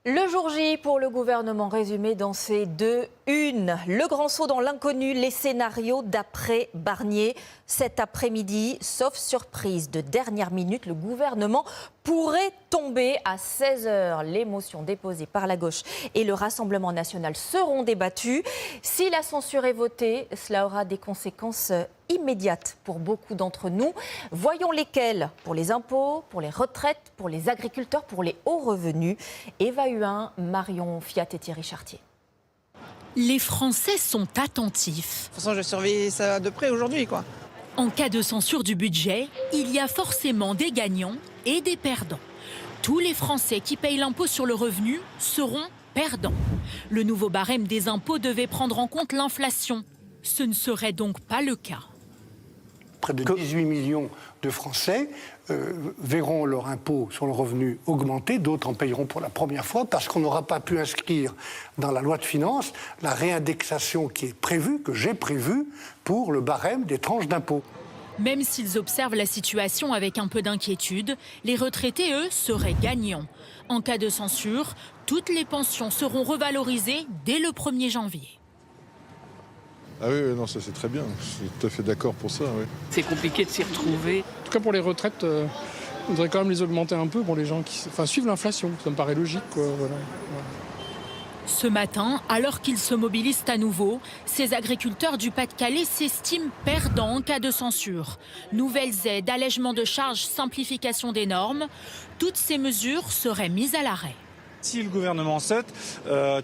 Le jour J pour le gouvernement résumé dans ces deux unes. Le grand saut dans l'inconnu, les scénarios d'après Barnier. Cet après-midi, sauf surprise de dernière minute, le gouvernement pourrait tomber à 16h. Les motions déposées par la gauche et le Rassemblement national seront débattues. Si la censure est votée, cela aura des conséquences immédiates pour beaucoup d'entre nous. Voyons lesquelles. Pour les impôts, pour les retraites, pour les agriculteurs, pour les hauts revenus. Eva Huin, Marion Fiat et Thierry Chartier. Les Français sont attentifs. De toute façon, je surveille ça de près aujourd'hui, quoi. En cas de censure du budget, il y a forcément des gagnants et des perdants. Tous les Français qui payent l'impôt sur le revenu seront perdants. Le nouveau barème des impôts devait prendre en compte l'inflation. Ce ne serait donc pas le cas. Près de 18 millions de Français verront leur impôt sur le revenu augmenter. D'autres en payeront pour la première fois parce qu'on n'aura pas pu inscrire dans la loi de finances la réindexation qui est prévue, que j'ai prévue, pour le barème des tranches d'impôt. Même s'ils observent la situation avec un peu d'inquiétude, les retraités, eux, seraient gagnants. En cas de censure, toutes les pensions seront revalorisées dès le 1er janvier. Ah oui, non, ça c'est très bien. Je suis tout à fait d'accord pour ça, oui. C'est compliqué de s'y retrouver. En tout cas, pour les retraites, on devrait quand même les augmenter un peu pour les gens qui suivent l'inflation. Ça me paraît logique, quoi. Voilà. Ce matin, alors qu'ils se mobilisent à nouveau, ces agriculteurs du Pas-de-Calais s'estiment perdants en cas de censure. Nouvelles aides, allègements de charges, simplification des normes, toutes ces mesures seraient mises à l'arrêt. Si le gouvernement saute,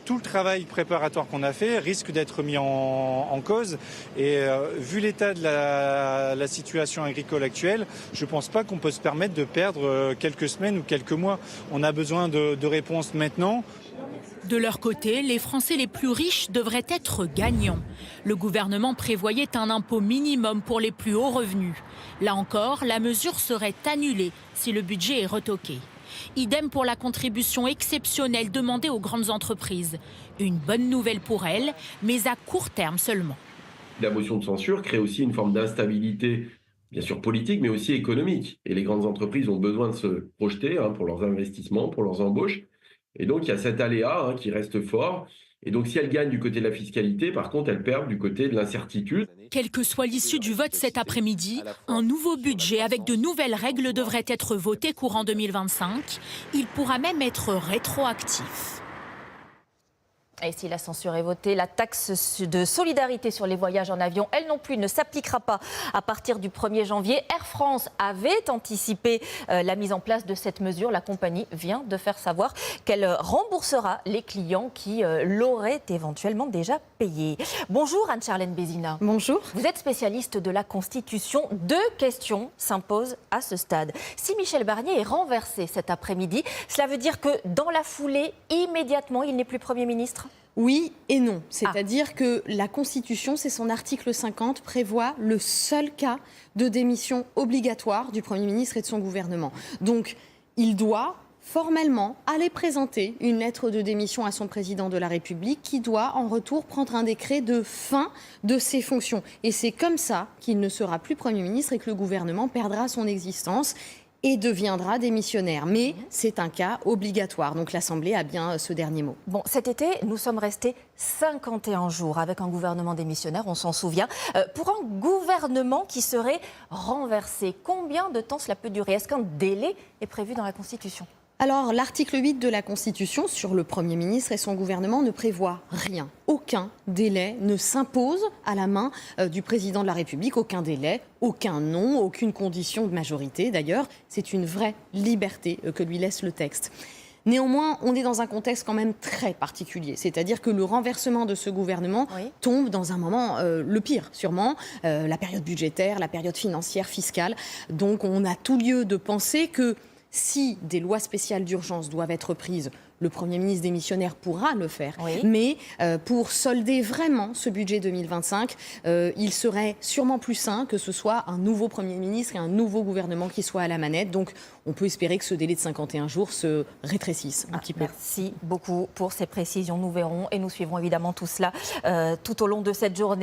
tout le travail préparatoire qu'on a fait risque d'être mis en cause. Et vu l'état de la situation agricole actuelle, je ne pense pas qu'on peut se permettre de perdre quelques semaines ou quelques mois. On a besoin de réponses maintenant. De leur côté, les Français les plus riches devraient être gagnants. Le gouvernement prévoyait un impôt minimum pour les plus hauts revenus. Là encore, la mesure serait annulée si le budget est retoqué. Idem pour la contribution exceptionnelle demandée aux grandes entreprises. Une bonne nouvelle pour elles, mais à court terme seulement. La motion de censure crée aussi une forme d'instabilité, bien sûr politique, mais aussi économique. Et les grandes entreprises ont besoin de se projeter pour leurs investissements, pour leurs embauches. Et donc, il y a cet aléa qui reste fort. Et donc, si elles gagnent du côté de la fiscalité, par contre, elles perdent du côté de l'incertitude. Quelle que soit l'issue du vote cet après-midi, un nouveau budget avec de nouvelles règles devrait être voté courant 2025. Il pourra même être rétroactif. Et si la censure est votée, la taxe de solidarité sur les voyages en avion, elle non plus, ne s'appliquera pas à partir du 1er janvier. Air France avait anticipé la mise en place de cette mesure. La compagnie vient de faire savoir qu'elle remboursera les clients qui l'auraient éventuellement déjà payé. Bonjour Anne-Charlène Bézina. Bonjour. Vous êtes spécialiste de la Constitution. Deux questions s'imposent à ce stade. Si Michel Barnier est renversé cet après-midi, cela veut dire que dans la foulée, immédiatement, il n'est plus Premier ministre ? Oui et non. C'est-à-dire que la Constitution, c'est son article 50, prévoit le seul cas de démission obligatoire du Premier ministre et de son gouvernement. Donc, il doit formellement aller présenter une lettre de démission à son président de la République qui doit en retour prendre un décret de fin de ses fonctions. Et c'est comme ça qu'il ne sera plus Premier ministre et que le gouvernement perdra son existence et deviendra démissionnaire. Mais c'est un cas obligatoire. Donc l'Assemblée a bien ce dernier mot. Bon, cet été, nous sommes restés 51 jours avec un gouvernement démissionnaire, on s'en souvient. Pour un gouvernement qui serait renversé, combien de temps cela peut durer ? Est-ce qu'un délai est prévu dans la Constitution ? Alors, l'article 8 de la Constitution sur le Premier ministre et son gouvernement ne prévoit rien. Aucun délai ne s'impose à la main du président de la République. Aucun délai, aucun nom, aucune condition de majorité. D'ailleurs, c'est une vraie liberté que lui laisse le texte. Néanmoins, on est dans un contexte quand même très particulier. C'est-à-dire que le renversement de ce gouvernement tombe dans un moment le pire, sûrement, la période budgétaire, la période financière, fiscale. Donc, on a tout lieu de penser que si des lois spéciales d'urgence doivent être prises, le Premier ministre démissionnaire pourra le faire. Mais pour solder vraiment ce budget 2025, il serait sûrement plus sain que ce soit un nouveau Premier ministre et un nouveau gouvernement qui soit à la manette. Donc on peut espérer que ce délai de 51 jours se rétrécisse un petit peu. Merci beaucoup pour ces précisions. Nous verrons et nous suivrons évidemment tout cela tout au long de cette journée.